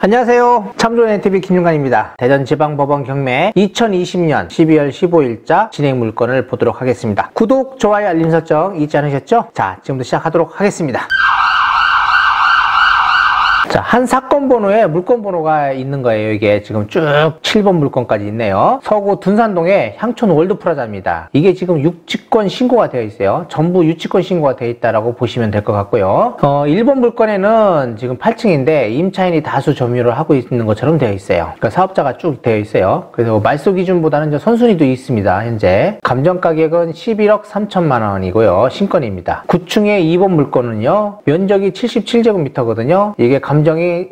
안녕하세요. 참좋은NTV 김윤관입니다. 대전지방법원 경매 2020년 12월 15일자 진행 물건을 보도록 하겠습니다. 구독, 좋아요, 알림 설정 잊지 않으셨죠? 자, 지금부터 시작하도록 하겠습니다. 자, 한 사건 번호에 물건 번호가 있는 거예요. 이게 지금 쭉 7번 물건까지 있네요. 서구 둔산동의 향촌 월드프라자입니다. 이게 지금 유치권 신고가 되어 있어요. 전부 유치권 신고가 되어 있다라고 보시면 될 것 같고요. 1번 물건에는 지금 8층인데 임차인이 다수 점유를 하고 있는 것처럼 되어 있어요. 그러니까 사업자가 쭉 되어 있어요. 그래서 말소 기준보다는 선순위도 있습니다. 현재 감정 가격은 11억 3천만 원이고요. 신건입니다. 9층의 2번 물건은요, 면적이 77제곱미터거든요. 이게 감정이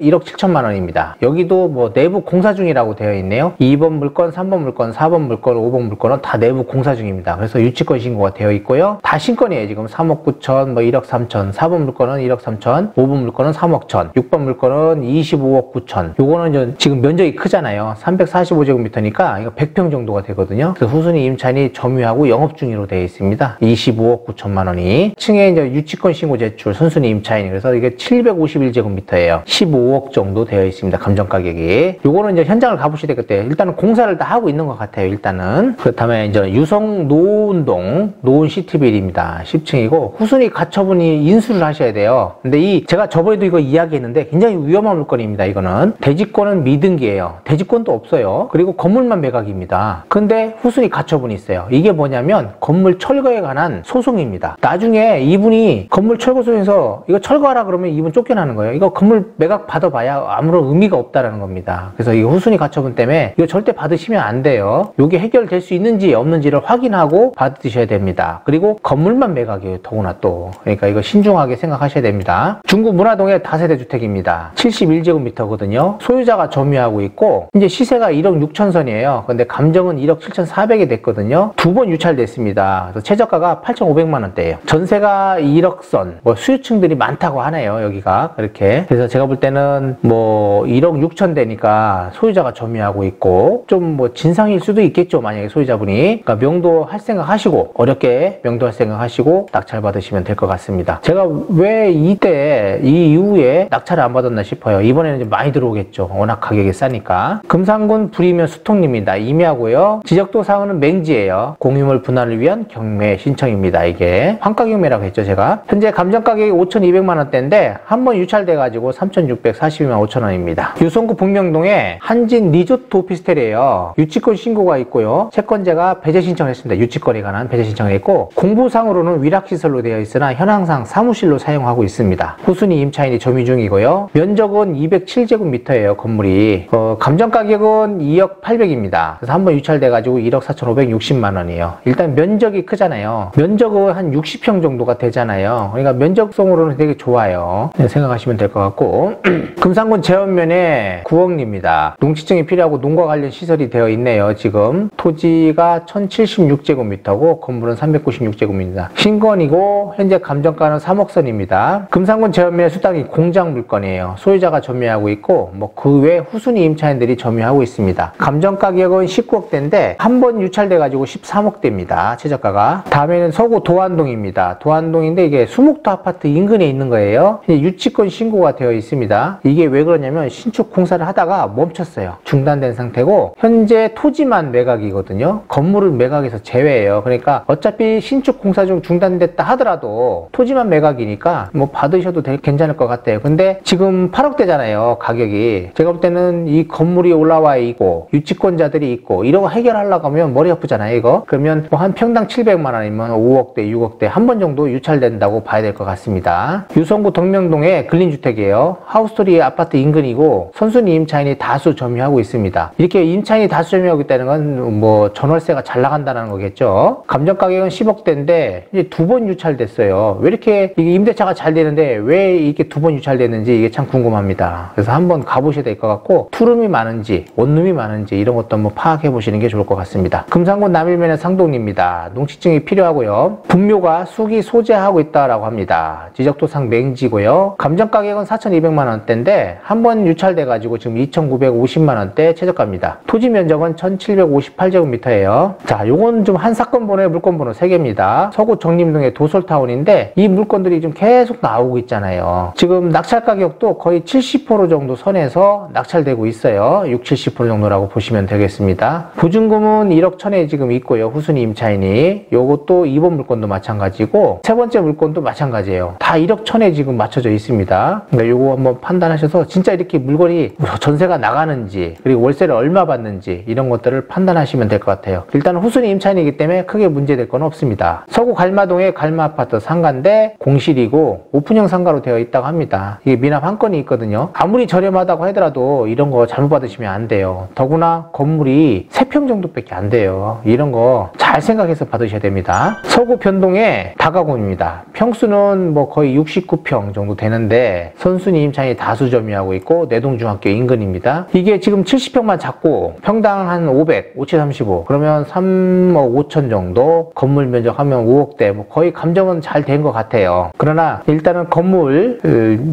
1억 7천만 원입니다. 여기도 뭐 내부 공사 중이라고 되어 있네요. 2번 물건, 3번 물건, 4번 물건, 5번 물건은 다 내부 공사 중입니다. 그래서 유치권 신고가 되어 있고요. 다 신건이에요. 지금 3억 9천, 뭐 1억 3천, 4번 물건은 1억 3천, 5번 물건은 3억 천, 6번 물건은 25억 9천. 요거는 지금 면적이 크잖아요. 345제곱미터니까 이거 100평 정도가 되거든요. 그래서 후순위 임차인이 점유하고 영업 중으로 되어 있습니다. 25억 9천만 원이. 층에 이제 유치권 신고 제출, 선순위 임차인. 그래서 이게 751제곱미터예요. 15억 정도 되어 있습니다. 감정 가격이. 요거는 이제 현장을 가보셔야 되겠대요. 일단은 공사를 다 하고 있는 것 같아요. 일단은. 그렇다면 이제 유성 노은동 노은 시티빌입니다. 10층이고 후순위 가처분이 인수를 하셔야 돼요. 근데 제가 저번에도 이거 이야기했는데 굉장히 위험한 물건입니다. 이거는 대지권은 미등기예요. 대지권도 없어요. 그리고 건물만 매각입니다. 근데 후순위 가처분이 있어요. 이게 뭐냐면 건물 철거에 관한 소송입니다. 나중에 이분이 건물 철거 소송에서 이거 철거하라 그러면 이분 쫓겨나는 거예요. 이거 건물 매각 받아봐야 아무런 의미가 없다라는 겁니다. 그래서 이 후순위 가처분 때문에 이거 절대 받으시면 안 돼요. 이게 해결될 수 있는지 없는지를 확인하고 받으셔야 됩니다. 그리고 건물만 매각이에요. 더구나 또. 그러니까 이거 신중하게 생각하셔야 됩니다. 중구 문화동의 다세대 주택입니다. 71제곱미터거든요. 소유자가 점유하고 있고 이제 시세가 1억 6천 선이에요. 근데 감정은 1억 7,400이 됐거든요. 두 번 유찰됐습니다. 그래서 최저가가 8,500만 원대예요. 전세가 1억 선. 뭐 수요층들이 많다고 하네요. 여기가 그렇게. 그래서 제가 볼 때는 뭐 1억 6천 되니까 소유자가 점유하고 있고 좀 뭐 진상일 수도 있겠죠. 만약에 소유자분이. 그러니까 명도할 생각 하시고 어렵게 명도할 생각 하시고 낙찰 받으시면 될 것 같습니다. 제가 왜 이 이후에 낙찰을 안 받았나 싶어요. 이번에는 좀 많이 들어오겠죠. 워낙 가격이 싸니까. 금산군 불이면 수통입니다. 임야고요. 지적도 사항은 맹지예요. 공유물 분할을 위한 경매 신청입니다. 이게 환가 경매라고 했죠. 제가 현재 감정 가격이 5,200만 원대인데 한 번 유찰돼 가지고 3,642만 5천 원입니다. 유성구 북명동에 한진 리조트 오피스텔이에요. 유치권 신고가 있고요. 채권자가 배제 신청을 했습니다. 유치권에 관한 배제 신청을 했고 공부상으로는 위락시설로 되어 있으나 현황상 사무실로 사용하고 있습니다. 후순위 임차인이 점유 중이고요. 면적은 207제곱미터예요. 건물이. 감정 가격은 2억 800입니다. 그래서 한번 유찰돼 가지고 1억 4,560만 원이에요. 일단 면적이 크잖아요. 면적은 한 60평 정도가 되잖아요. 그러니까 면적성으로는 되게 좋아요. 생각하시면 될 것 같고 금산군 제원면에 9억입니다. 농지증이 필요하고 농과 관련 시설이 되어 있네요. 지금 토지가 1076제곱미터고 건물은 396제곱미터입니다. 신건이고 현재 감정가는 3억 선입니다. 금산군 제원면의 수당이 공장 물건이에요. 소유자가 점유하고 있고 뭐 그 외 후순위 임차인들이 점유하고 있습니다. 감정 가격은 19억대인데 한 번 유찰돼 가지고 13억대입니다. 최저가가. 다음에는 서구 도안동입니다. 도안동인데 이게 수목도 아파트 인근에 있는 거예요. 유치권 신고가 되어 있습니다. 이게 왜 그러냐면 신축 공사를 하다가 멈췄어요. 중단된 상태고 현재 토지만 매각이거든요. 건물은 매각에서 제외예요. 그러니까 어차피 신축 공사 중 중단됐다 하더라도 토지만 매각이니까 뭐 받으셔도 괜찮을 것 같아요. 근데 지금 8억대잖아요. 가격이. 제가 볼 때는 이 건물이 올라와 있고 유치권자들이 있고 이러고 해결하려고 하면 머리 아프잖아요. 이거. 그러면 뭐 한 평당 700만 원이면 5억대, 6억대 한 번 정도 유찰된다고 봐야 될 것 같습니다. 유성구 덕명동의 근린주택이에요. 하우스토리 아파트 인근이고 선순위 임차인이 다수 점유하고 있습니다. 이렇게 임차인이 다수 점유하고 있다는 건 뭐 전월세가 잘 나간다는 거겠죠. 감정 가격은 10억대인데 이제 두 번 유찰됐어요. 왜 이렇게 이게 임대차가 잘 되는데 왜 이렇게 두 번 유찰됐는지 이게 참 궁금합니다. 그래서 한번 가보셔야 될 것 같고 투룸이 많은지 원룸이 많은지 이런 것도 한번 파악해 보시는 게 좋을 것 같습니다. 금산군 남일면의 상동입니다. 농지증이 필요하고요. 분묘가 수기 소재하고 있다라고 합니다. 지적도상 맹지고요. 감정 가격은 4,200 2,200만 원대인데 한 번 유찰돼 가지고 지금 2,950만 원대 최저가입니다. 토지 면적은 1,758제곱미터예요. 자, 요건 좀 한 사건 번호에 물건 번호 3개입니다. 서구 정림동의 도솔타운인데 이 물건들이 좀 계속 나오고 있잖아요. 지금 낙찰 가격도 거의 70% 정도 선에서 낙찰되고 있어요. 60, 70% 정도라고 보시면 되겠습니다. 보증금은 1억 1천에 지금 있고요. 후순위 임차인이. 요것도 2번 물건도 마찬가지고 세 번째 물건도 마찬가지예요. 다 1억 1천에 지금 맞춰져 있습니다. 그러니까 요거 한번 판단하셔서 진짜 이렇게 물건이 전세가 나가는지 그리고 월세를 얼마 받는지 이런 것들을 판단하시면 될 것 같아요. 일단 후순위 임차인이기 때문에 크게 문제될 건 없습니다. 서구 갈마동의 갈마아파트 상가인데 공실이고 오픈형 상가로 되어 있다고 합니다. 이게 미납 한 건이 있거든요. 아무리 저렴하다고 하더라도 이런 거 잘못 받으시면 안 돼요. 더구나 건물이 3평 정도밖에 안 돼요. 이런 거 잘 생각해서 받으셔야 됩니다. 서구 변동의 다가구입니다. 평수는 뭐 거의 69평 정도 되는데 선순위 임차인이 다수 점유하고 있고 내동중학교 인근입니다. 이게 지금 70평만 잡고 평당 한 500, 5735 그러면 3억 5천 정도 건물 면적 하면 5억대 뭐 거의 감정은 잘 된 것 같아요. 그러나 일단은 건물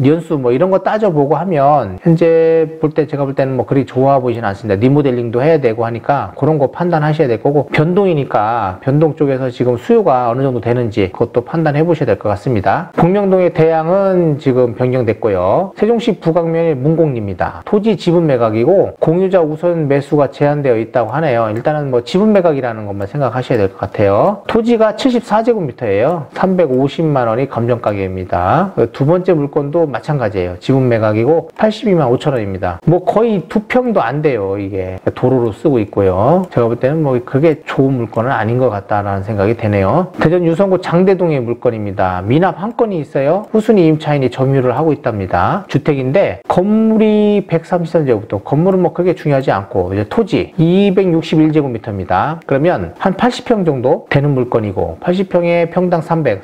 연수 뭐 이런 거 따져보고 하면 현재 볼 때 제가 볼 때는 뭐 그리 좋아 보이진 않습니다. 리모델링도 해야 되고 하니까 그런 거 판단하셔야 될 거고 변동이니까 변동 쪽에서 지금 수요가 어느 정도 되는지 그것도 판단해 보셔야 될 것 같습니다. 북명동의 대양은 지금 변경됐고요. 세종시 북악면의 문곡리입니다. 토지 지분 매각이고 공유자 우선 매수가 제한되어 있다고 하네요. 일단은 뭐 지분 매각이라는 것만 생각하셔야 될 것 같아요. 토지가 74제곱미터예요. 350만 원이 감정 가격입니다. 두 번째 물건도 마찬가지예요. 지분 매각이고 82만 5천 원입니다. 뭐 거의 2평도 안 돼요. 이게 도로로 쓰고 있고요. 제가 볼 때는 뭐 그게 좋은 물건은 아닌 것 같다라는 생각이 되네요. 대전 유성구 장대동의 물건입니다. 미납 한 건이 있어요. 후순위 임차인이 점유를 하고 있답니다. 주택인데 건물이 133제곱미터. 건물은 뭐 그렇게 중요하지 않고 이제 토지 261제곱미터입니다. 그러면 한 80평 정도 되는 물건이고 80평에 평당 300,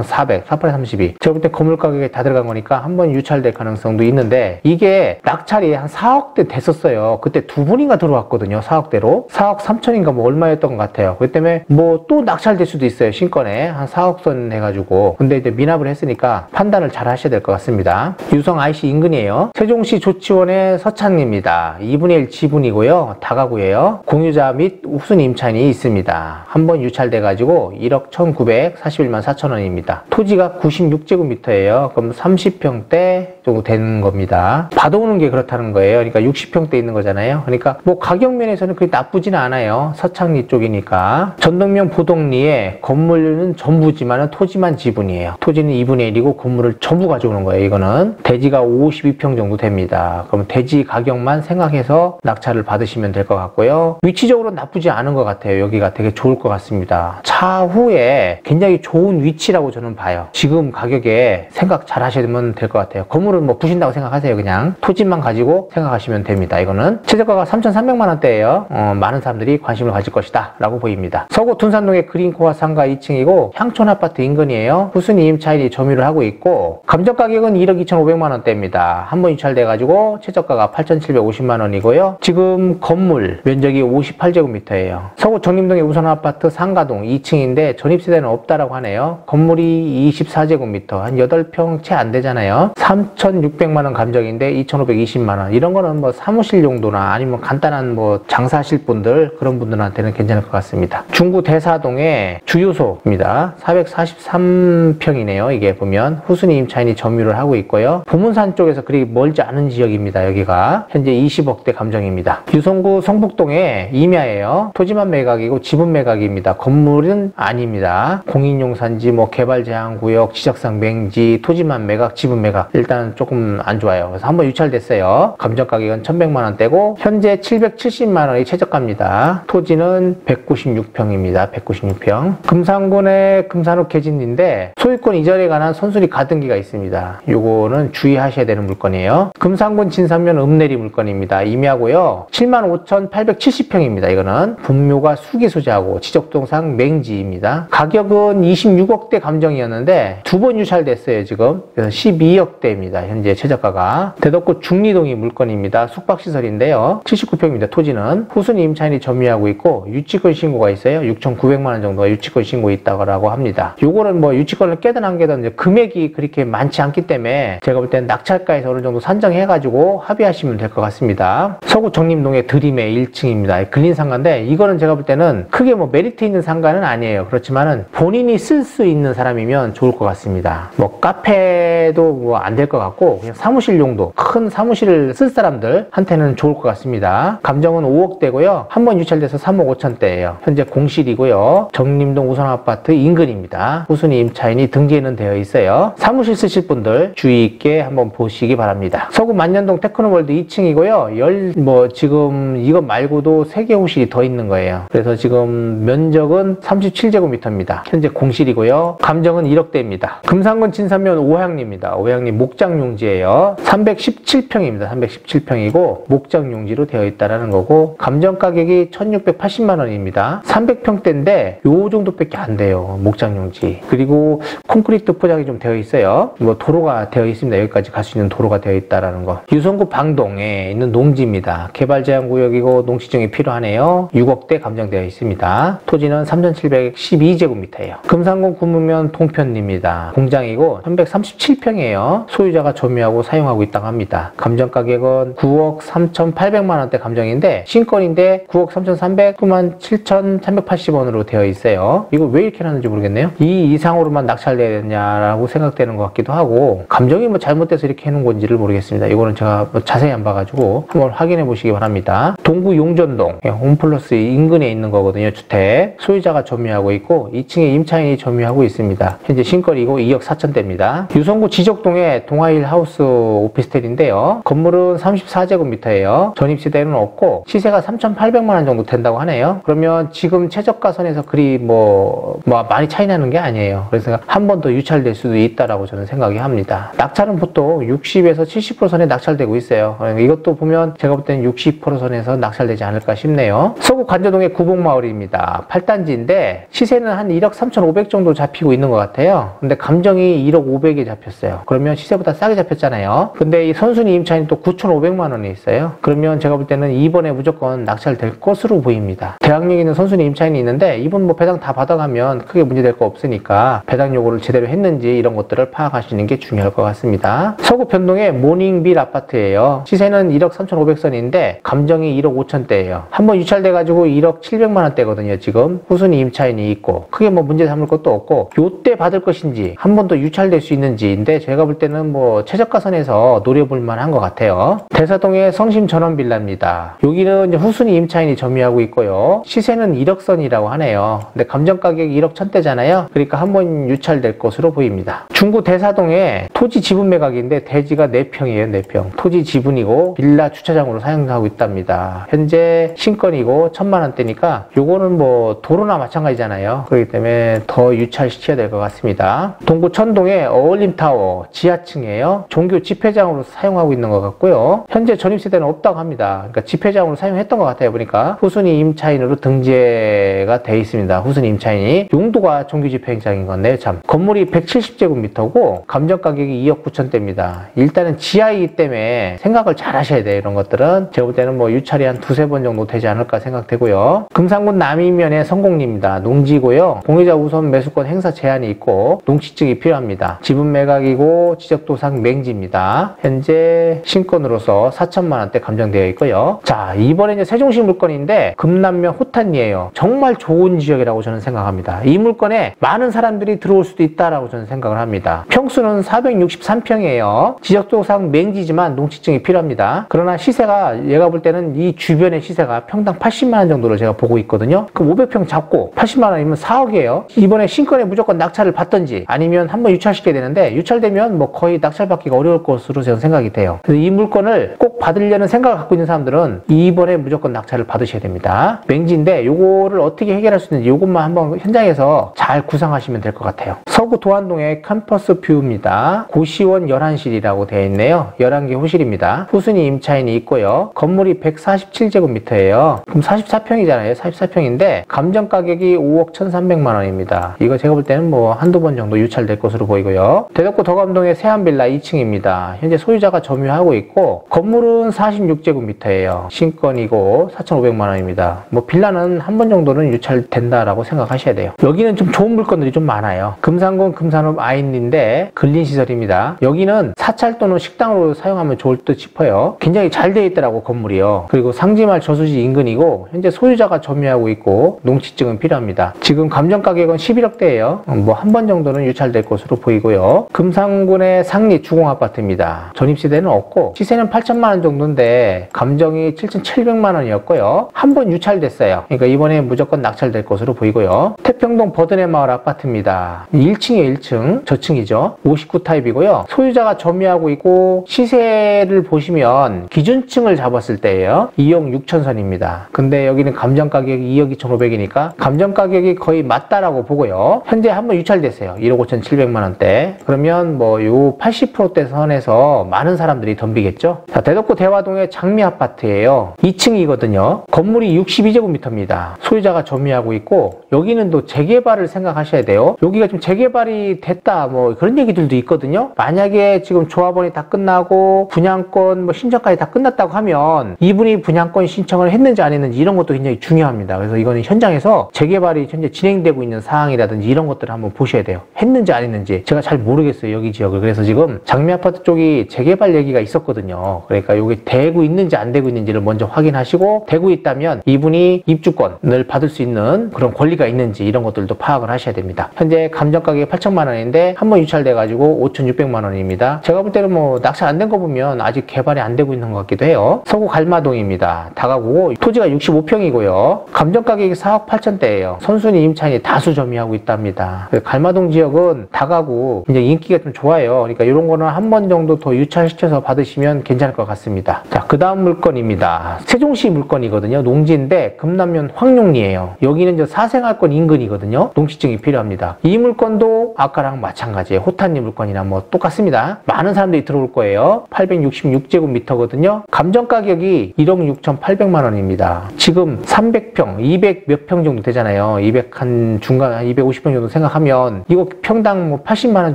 400, 48에 32. 제가 볼 때 건물 가격에 다 들어간 거니까 한번 유찰될 가능성도 있는데 이게 낙찰이 한 4억대 됐었어요. 그때 두 분인가 들어왔거든요. 4억대로. 4억 3천인가 뭐 얼마였던 것 같아요. 그 때문에 뭐 또 낙찰될 수도 있어요. 신건에 한 4억 선 해가지고. 근데 이제 미납을 했으니까 판단을 잘 하셔야 될 것 같습니다. 유성 IC 인근이에요. 세종시 조치원의 서창리입니다. 2분의 1 지분이고요. 다가구예요. 공유자 및 후순위 임차인이 있습니다. 한번 유찰돼가지고 1억 1,941만 4천 원입니다. 토지가 96제곱미터예요. 그럼 30평대 정도 되는 겁니다. 받아오는 게 그렇다는 거예요. 그러니까 60평대 있는 거잖아요. 그러니까 뭐 가격 면에서는 그렇게 나쁘지는 않아요. 서창리 쪽이니까. 전동면 보동리에 건물은 전부지만은 토지만 지분이에요. 토지는 2분의 1이고 건물을 전부 가져오는 거예요. 이거는 대지가 52평 정도 됩니다. 그럼 대지 가격만 생각해서 낙찰을 받으시면 될 것 같고요. 위치적으로 나쁘지 않은 것 같아요. 여기가 되게 좋을 것 같습니다. 차후에 굉장히 좋은 위치라고 저는 봐요. 지금 가격에 생각 잘 하시면 될 것 같아요. 건물은 뭐 부신다고 생각하세요. 그냥 토지만 가지고 생각하시면 됩니다. 이거는 최저가가 3,300만 원대예요. 많은 사람들이 관심을 가질 것이다 라고 보입니다. 서구 둔산동의 그린코아 상가 2층이고 향촌 아파트 인근이에요. 후순위 임차인이 점유를 하고 있고 감정 가격은 1억 2,500만 원대입니다. 한번 유찰돼 가지고 최저가가 8,750만 원이고요. 지금 건물 면적이 58제곱미터예요. 서구 정림동의 우선 아파트 상가동 2층인데 전입세대는 없다라고 하네요. 건물이 24제곱미터 한 8평 채 안 되잖아요. 3,600만 원 감정인데 2,520만 원. 이런 거는 뭐 사무실 용도나 아니면 간단한 뭐 장사하실 분들 그런 분들한테는 괜찮을 것 같습니다. 중구 대사동의 주유소입니다. 443평이네요. 이게 보면 후순위 임차인이 점유를 하고 있고요. 보문산 쪽에서 그리 멀지 않은 지역입니다. 여기가 현재 20억대 감정입니다. 유성구 성북동의 임야예요. 토지만 매각이고 지분 매각입니다. 건물은 아닙니다. 공인용 산지, 뭐 개발 제한 구역, 지적상 맹지, 토지만 매각, 지분 매각. 일단 조금 안 좋아요. 그래서 한번 유찰됐어요. 감정 가격은 1,100만 원대고 현재 770만 원이 최저가입니다. 토지는 196평입니다. 196평. 금산군의 금산읍 개진인데 소유권 이전에 관한 선순위 가등기가 있습니다. 요거는 주의하셔야 되는 물건이에요. 금산군 진산면 읍내리 물건입니다. 임야고요. 75,870평입니다. 이거는 분묘가 수기 소재하고 지적동상 맹지입니다. 가격은 26억대 감정이었는데 두 번 유찰됐어요. 지금. 그래서 12억대입니다. 합니다. 현재 최저가가. 대덕구 중리동이 물건입니다. 숙박시설인데요. 79평입니다. 토지는 후순위 임차인이 점유하고 있고 유치권 신고가 있어요. 6,900만 원 정도가 유치권 신고 있다고 합니다. 요거는 뭐 유치권을 깨든 안 깨든 이제 금액이 그렇게 많지 않기 때문에 제가 볼 때는 낙찰가에서 어느 정도 산정해가지고 합의하시면 될 것 같습니다. 서구 정림동의 드림의 1층입니다. 근린 상가인데 이거는 제가 볼 때는 크게 뭐 메리트 있는 상가는 아니에요. 그렇지만은 본인이 쓸 수 있는 사람이면 좋을 것 같습니다. 뭐 카페도 뭐 안 될 것 같고 그냥 사무실 용도 큰 사무실을 쓸 사람들한테는 좋을 것 같습니다. 감정은 5억대고요. 한 번 유찰돼서 3억 5천대예요. 현재 공실이고요. 정림동 우선아파트 인근입니다. 후순위 임차인이 등기는 되어 있어요. 사무실 쓰실 분들 주의 있게 한번 보시기 바랍니다. 서구 만년동 테크노월드 2층이고요. 지금 이것 말고도 3개 호실이 더 있는 거예요. 그래서 지금 면적은 37제곱미터입니다. 현재 공실이고요. 감정은 1억대입니다. 금산군 진산면 오향리입니다. 오향리 목장용지예요. 317평입니다. 317평이고 목장용지로 되어 있다는 거고 감정 가격이 1,680만 원입니다. 300평대인데 요 정도밖에 안 돼요. 목장용지. 그리고 콘크리트 포장이 좀 되어 있어요. 뭐 도로가 되어 있습니다. 여기까지 갈 수 있는 도로가 되어 있다는 거. 유성구 방동에 있는 농지입니다. 개발 제한 구역이고 농지증이 필요하네요. 6억대 감정되어 있습니다. 토지는 3,712제곱미터예요. 금산군 구무면 동편입니다. 공장이고 337평이에요. 소유자가 점유하고 사용하고 있다고 합니다. 감정 가격은 9억 3,800만 원대 감정인데 신건인데 9억 3,300, 97,380원으로 되어 있어요. 이거 왜 이렇게 하는지 모르겠네요. 이 이상으로만 낙찰돼야 되냐라고 생각되는 것 같기도 하고 감정이 뭐 잘못돼서 이렇게 해놓은 건지를 모르겠습니다. 이거는 제가 뭐 자세히 안 봐가지고 한번 확인해 보시기 바랍니다. 동구 용전동 홈플러스 인근에 있는 거거든요. 주택 소유자가 점유하고 있고 2층에 임차인이 점유하고 있습니다. 현재 신거리고 2억 4천대입니다. 유성구 지적동의 동아일 하우스 오피스텔인데요. 건물은 34제곱미터예요. 전입세대는 없고 시세가 3,800만 원 정도 된다고 하네요. 그러면 지금 최저가 선에서 그리 뭐 많이 차이 나는 게 아니에요. 그래서 한 번 더 유찰될 수도 있다라고 저는 생각이 합니다. 낙찰은 보통 60에서 70% 선에 낙찰되고 있어요. 이것도 보면 제가 볼 때는 60% 선에서 낙찰되지 않을까 싶네요. 서구 관저동의 구봉마을입니다. 8단지인데 시세는 한 1억 3,500 정도 잡히고 있는 것 같아요. 근데 감정이 1억 500에 잡혔어요. 그러면 시세보다 싸게 잡혔잖아요. 근데 이 선순위 임차인이 또 9,500만 원이 있어요. 그러면 제가 볼 때는 이번에 무조건 낙찰될 것으로 보입니다. 대항력 있는 선순위 임차인이 있는데 이분 뭐 배당 다 받아가면 크게 문제될 거 없으니까 배당 요구를 제대로 했는지 이런 것들을 파악하시는 게 중요할 것 같습니다. 서구 변동의 모닝빌 아파트예요. 시세는 1억 3,500선인데 감정이 1억 5천대예요. 한번 유찰돼가지고 1억 700만 원대거든요. 지금 후순위 임차인이 있고 크게 뭐 문제 삼을 것도 없고 요때 받을 것인지 한 번 더 유찰될 수 있는지인데 제가 볼 때는 뭐 최저가선에서 노려볼 만한 것 같아요. 대사동의 성심 전원 빌라입니다. 여기는 이제 후순위 임차인이 점유하고 있고요. 시세는 1억선이라고 하네요. 근데 감정 가격이 1억 1,000대잖아요. 그러니까 한번 유찰될 것으로 보입니다. 중구 대사동의 토지 지분 매각인데 대지가 4평이에요. 4평. 토지 지분이고 빌라 주차장으로 사용하고 있답니다. 현재 신건이고 1,000만 원대니까 요거는 뭐 도로나 마찬가지잖아요. 그렇기 때문에 더 유찰시켜야 될 것 같습니다. 동구 천동의 어울림타워 지하층이에요. 종교 집회장으로 사용하고 있는 것 같고요. 현재 전입세대는 없다고 합니다. 그러니까 집회장으로 사용했던 것 같아요. 보니까 후순위 임차인으로 등재가 돼 있습니다. 후순위 임차인이 용도가 종교 집회장인 건데요. 참 건물이 170제곱미터고 감정 가격이 2억 9천대입니다. 일단은 지하이기 때문에 생각을 잘 하셔야 돼요. 이런 것들은 제가 볼 때는 뭐 유찰이 한 2-3번 정도 되지 않을까 생각되고요. 금산군 남이면의 성공리입니다. 농지고요. 공유자 우선 매수권 행사 제한이 있고 농지증이 필요합니다. 지분 매각이고 지적도상 맹지입니다. 현재 신건으로서 4천만 원대 감정되어 있고요. 자, 이번에 이제 세종시 물건인데 금남면 호탄리예요. 정말 좋은 지역이라고 저는 생각합니다. 이 물건에 많은 사람들이 들어올 수도 있다라고 저는 생각을 합니다. 평수는 463평이에요. 지적도상 맹지지만 농지증이 필요합니다. 그러나 시세가 얘가 볼 때는 이 주변의 시세가 평당 80만 원 정도를 제가 보고 있거든요. 그럼 500평 잡고 80만 원이면 4억이에요. 이번에 신건에 무조건 낙찰을 받든지 아니면 한번 유찰시켜야 되는데 유찰되면 뭐 거의 낙찰받기가 어려울 것으로 저는 생각이 돼요. 그래서 이 물건을 꼭 받으려는 생각을 갖고 있는 사람들은 이번에 무조건 낙찰을 받으셔야 됩니다. 맹지인데 요거를 어떻게 해결할 수 있는지 요것만 한번 현장에서 잘 구상하시면 될 것 같아요. 서구 도안동의 캠퍼스 뷰입니다. 고시원 11실이라고 되어 있네요. 11개 호실입니다. 후순위 임차인이 있고요. 건물이 147제곱미터예요. 그럼 44평이잖아요. 44평인데 감정 가격이 5억 1,300만 원입니다. 이거 제가 볼 때는 뭐 한두 번 정도 유찰될 것으로 보이고요. 대덕구 덕암동의 세안빌라 2층입니다. 현재 소유자가 점유하고 있고 건물은 46제곱미터예요. 신건이고 4,500만 원입니다. 뭐 빌라는 한 번 정도는 유찰된다라고 생각하셔야 돼요. 여기는 좀 좋은 물건들이 좀 많아요. 금산군 금산읍 아인인데 근린시설입니다. 여기는 사찰 또는 식당으로 사용하면 좋을 듯 싶어요. 굉장히 잘 되어 있더라고 건물이요. 그리고 상지마을 저수지 인근이고 현재 소유자가 점유하고 있고 농취증은 필요합니다. 지금 감정 가격은 11억대예요. 뭐 한 번 정도는 유찰될 것으로 보이고요. 금산군의 상리 주공아파트입니다. 전입세대는 없고 시세는 8천만 원 정도인데 감정이 7,700만 원이었고요. 한 번 유찰됐어요. 그러니까 이번에 무조건 낙찰될 것으로 보이고요. 태평동 버드네 마을 아파트입니다. 1층이에요. 1층. 저층이죠. 59 타입이고요. 소유자가 점유하고 있고 시세를 보시면 기준층을 잡았을 때예요. 2억 6천 선입니다. 근데 여기는 감정 가격이 2억 2,500이니까 감정 가격이 거의 맞다라고 보고요. 현재 한번 유찰됐어요. 1억 5,700만 원대. 그러면 뭐 요 80%대 선에서 많은 사람들이 덤비겠죠. 자, 대덕구 대화동의 장미 아파트예요. 2층이거든요. 건물이 62제곱미터입니다. 소유자가 점유하고 있고 여기는 또 재개발을 생각하셔야 돼요. 여기가 좀 재개발이 됐다 뭐 그런 얘기들도 있거든요. 만약에 지금 조합원이 다 끝나고 분양권 뭐 신청까지 다 끝났다고 하면 이분이 분양권 신청을 했는지 안 했는지 이런 것도 굉장히 중요합니다. 그래서 이거는 현장에서 재개발이 현재 진행되고 있는 사항이라든지 이런 것들을 한번 보셔야 돼요. 했는지 안 했는지 제가 잘 모르겠어요. 여기 지역을. 그래서 지금 장미 아파트 쪽이 재개발 얘기가 있었거든요. 그러니까 여기 되고 있는지 안 되고 있는지를 먼저 확인하시고 되고 있다면 이분이 입주권을 받을 수 있는 그런 권리가 있는지 이런 것들도 파악을 하셔야 됩니다. 현재 감정 가격이 8천만 원인데 한번 유찰돼 가지고 5,600만 원입니다. 제가 볼 때는 뭐 낙찰 안 된 거 보면 아직 개발이 안 되고 있는 것 같기도 해요. 서구 갈마동입니다. 다가구고 토지가 65평이고요. 감정 가격이 4억 8천대예요. 선순위 임차인이 다수 점유하고 있답니다. 갈마동 지역은 다가구 굉장히 인기가 좀 좋아요. 그러니까 이런 거는 한 번 정도 더 유찰시켜서 받으시면 괜찮을 것 같습니다. 자, 그 다음 물건입니다. 세종시 물건이거든요. 농지인데 금남면 황룡리예요. 여기는 저 사생활권 인근이거든요. 농취증이 필요합니다. 이 물건도 아까랑 마찬가지예요. 호탄리 물건이나 뭐 똑같습니다. 많은 사람들이 들어올 거예요. 866제곱미터거든요. 감정 가격이 1억 6,800만 원입니다. 지금 300평, 200 몇 평 정도 되잖아요. 200 한 중간 한 250평 정도 생각하면 이거 평당 뭐 80만 원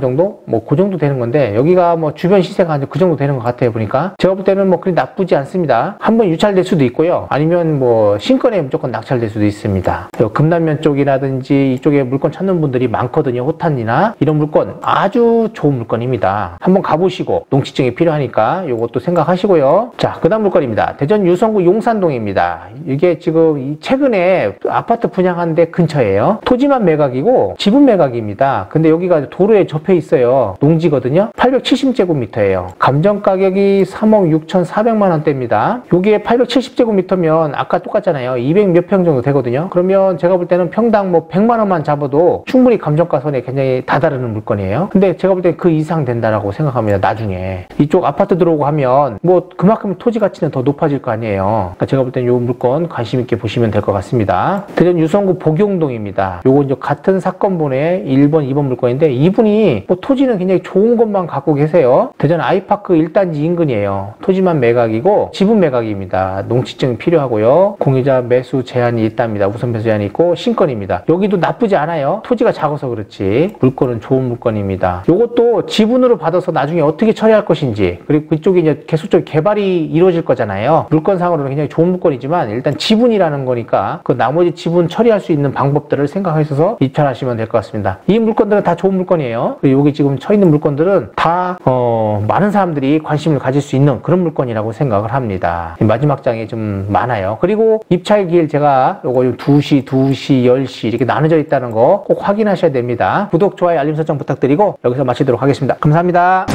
정도? 뭐 그 정도 되는 건데 여기가 뭐 주변 시세가 한 그 정도 되는 것 같아요. 보니까 제가 볼 때는 뭐 그리 나쁘지 않습니다. 한번 유찰될 수도 있고요. 아니면 뭐 신건에 무조건 낙찰될 수도 있습니다. 금남면 쪽이라든지 이쪽에 물건 찾는 분들이 많거든요. 호탄이나 이런 물건 아주 좋은 물건입니다. 한번 가보시고 농취증이 필요하니까 이것도 생각하시고요. 자, 그 다음 물건입니다. 대전 유성구 용산동입니다. 이게 지금 최근에 아파트 분양한 데 근처예요. 토지만 매각이고 지분 매각입니다. 근데 여기가 도로에 접해 있어요. 농지거든요. 870제곱미터예요. 감정 가격이 3억 6,400만 원대입니다. 여기에 870제곱미터면 아까 똑같잖아요. 200 몇 평 정도 되거든요. 그러면 제가 볼 때는 평당 뭐 100만 원만 잡아도 충분히 감정가선에 굉장히 다다르는 물건이에요. 근데 제가 볼 때 그 이상 된다라고 생각합니다. 나중에 이쪽 아파트 들어오고 하면 뭐 그만큼 토지 가치는 더 높아질 거 아니에요. 그러니까 제가 볼 때는 이 물건 관심 있게 보시면 될 것 같습니다. 대전 유성구 복용동입니다. 요거 이제 같은 사건본의 1번, 2번 물건인데 이분이 뭐 토지는 굉장히 좋은 것만 갖고 계세요. 대전 아이파크 1단지 인근이에요. 토지만 매각이고 지분 매각입니다. 농취증이 필요하고요. 공유자 매수 제한이 있답니다. 우선 매수 제한이 있고 신건입니다. 여기도 나쁘지 않아요. 토지가 작아서 그렇지 물건은 좋은 물건입니다. 요것도 지분으로 받아서 나중에 어떻게 처리할 것인지 그리고 그쪽에 이제 계속적인 개발이 이루어질 거잖아요. 물건상으로는 굉장히 좋은 물건이지만 일단 지분이라는 거니까 그 나머지 지분 처리할 수 있는 방법들을 생각하셔서 입찰하시면 될 것 같습니다. 이 물건들은 다 좋은 물건이에요. 그리고 여기 지금 쳐 있는 물건들은 다 많은 사람들이 관심을 가질 수 있는 그런 물건이라고 생각을 합니다. 마지막 장에 좀 많아요. 그리고 입찰 기일 제가 요거 2시, 10시 이렇게 나눠져 있다는 거 꼭 확인하셔야 됩니다. 구독, 좋아요, 알림 설정 부탁드리고 여기서 마치도록 하겠습니다. 감사합니다.